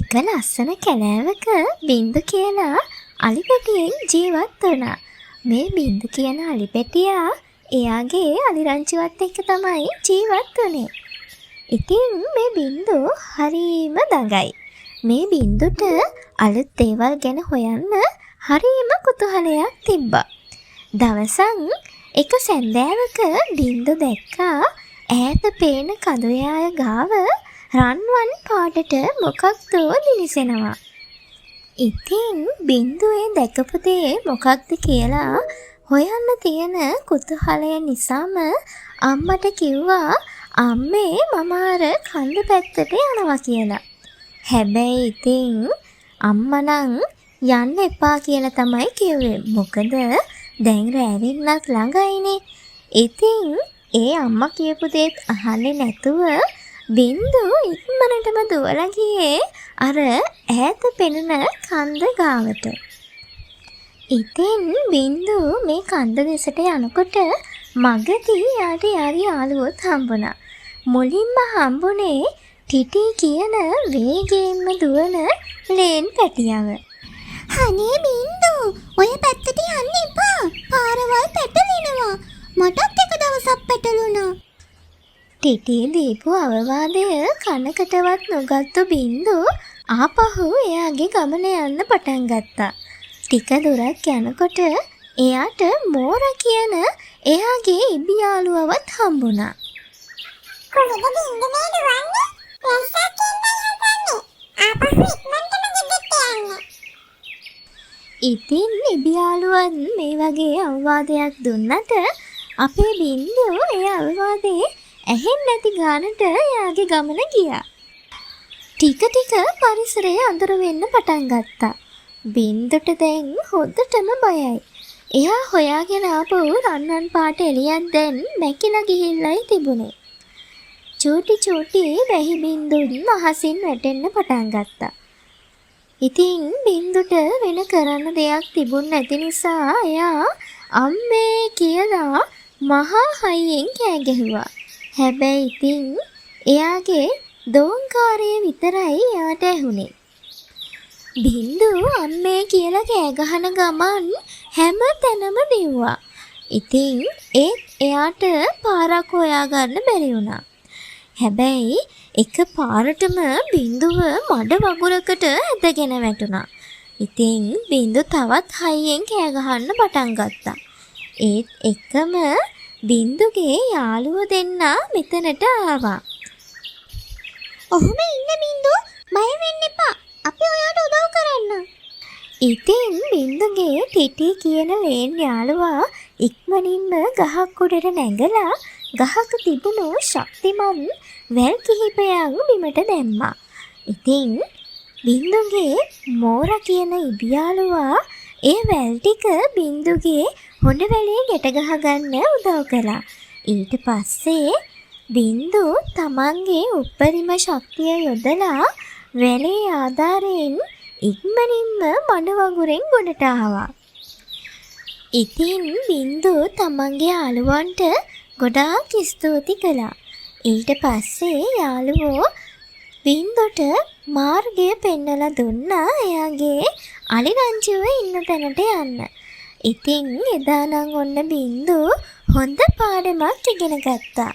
එක ලස්සන කැලෑවක බින්දු කියලා අලිපැටියෙන් ජීවත් වුණා. මේ බින්දු කියන අලිපැටියා එයාගේ අලිරංචුවත් එක්ක තමයි ජීවත් වුනේ. ඉතින් මේ බින්දු හරීම දඟයි. මේ බින්දුට අලුත් දේවල් ගැන හොයන්න හරීම කුතුහලයක් තිබ්බා. දවසක් එක සැන්දෑවක බින්දු දැක්කා ඈත පේන කඳුයාය ගාව රන්වන් පාටට මොකක්දෝ දිලිසෙනවා. ඉතින් බින්දුවේ දැකපු දේ මොකක්ද කියලා හොයන්න තියෙන කුතුහලය නිසාම අම්මට කිව්වා අම්මේ මම අර කන්ද පැත්තට යනවා කියලා. හැබැයි ඉතින් අම්මා නම් යන්න එපා කියලා තමයි කිව්වේ. මොකද දැන් රැවෙන්නත් ළඟයිනේ. ඉතින් ඒ අම්මා කියපු දේත් අහන්නේ නැතුව බින්දු ඉක්මනටම දුවලා ගියේ අර ඈත පෙනෙන කන්ද ගාවට. ඉතින් බින්දු මේ කන්ද දෙසට යනකොට මගදී යාගේ යාළුවොත් හම්බුණා. මුලින්ම හම්බුනේ ටිටි කියන වේගයෙන්ම දුවන ලේන් පැටියව. අනේ බින්දු ඔය පැත්තට යන්න එපා. පාරවල් පැටලෙනවා. මටත් එක දවසක් පැටලුණා. ටිටි දීපු අවවාදය කනකටවත් නොගත්තු බින්දු ආපහු එයාගේ ගමන යන්න පටන් ගත්තා. ටික දුරක් යනකොට එයාට මෝරා කියන එයාගේ ඉබියාළුවවත් හම්බුණා. කොහෙද බින්දු මේ දුවන්නේ? රස්සක් යන්නයි හදන්නේ. ආපහු ඉක්මනටම ගෙදරට යන්න. ඉතින් ඉබියාළුවන් මේ වගේ අවවාදයක් දුන්නට අපේ බින්දු ඒ අවවාදේ ඇහෙන්නේ නැති ගානට එයාගේ ගමන ගියා. ටික පරිසරය අඳුර වෙන්න පටන් ගත්තා. බින්දුට දැන් හොඳටම බයයි. එයා හොයාගෙන ආපු රන්වන් පාට එළියක් දැන් මැකිලා ගිහිල්ලයි තිබුණේ. චූටි වැහි බින්දුන් අහසින් වැටෙන්න පටන් ගත්තා. ඉතින් බින්දුට වෙන කරන්න දෙයක් තිබුණ නැති නිසා එයා අම්මේ කියලා මහා හයියෙන් කෑ ගැහුවා. හැබැයි ඉතින් එයාගේ දෝංකාරය විතරයි එයාට ඇහුනේ. බින්දු අම්මේ කියලා කෑ ගහන ගමන් හැම තැනම දිව්වා. ඉතින් ඒත් එයාට පාරක් හොයාගන්න බැරි වුණා. හැබැයි එක පාරටම බින්දුව මඩ වගුරකට ඇදගෙන වැටුණා. ඉතින් බින්දු තවත් හයියෙන් කෑ ගහන්න පටන් ගත්තා. ඒත් එකම බින්දුගේ යාළුවෝ දෙන්නා මෙතනට ආවා. ඔහොම ඉන්න බින්දු බය වෙන්න එපා. අපි ඔයාට උදව් කරන්න. ඉතින් බින්දුගේ ටිටි කියන ලේන් යාළුවා ඉක්මනින්ම ගහක් උඩට නැගලා ගහක තිබුණු ශක්තිමත් වැල් කිහිපයක් බිමට දැම්මා. ඉතින් බින්දුගේ මෝරා කියන ඉබියාළුවා ඒ වැල් ටික බින්දුගේ හොඬ වැලේ ගැට ගහගන්න උදව් කළා. ඊට පස්සේ බින්දු තමන්ගේ උපරිම ශක්තිය යොදලා වැලේ ආධාරයෙන් ඉක්මනින්ම මඩ වගුරෙන් ගොඩට ආවා. ඉතින් බින්දු තමන්ගේ යාළුවන්ට ගොඩාක් ස්තුති කළා. ඊට පස්සේ යාළුවෝ බින්දුට මාර්ගය පෙන්නලා දුන්නා එයාගේ අලිරංචුව ඉන්න තැනට යන්න. ඉතින් එදා නම් ඔන්න බින්දු හොඳ පාඩමක් ඉගෙන ගත්තා.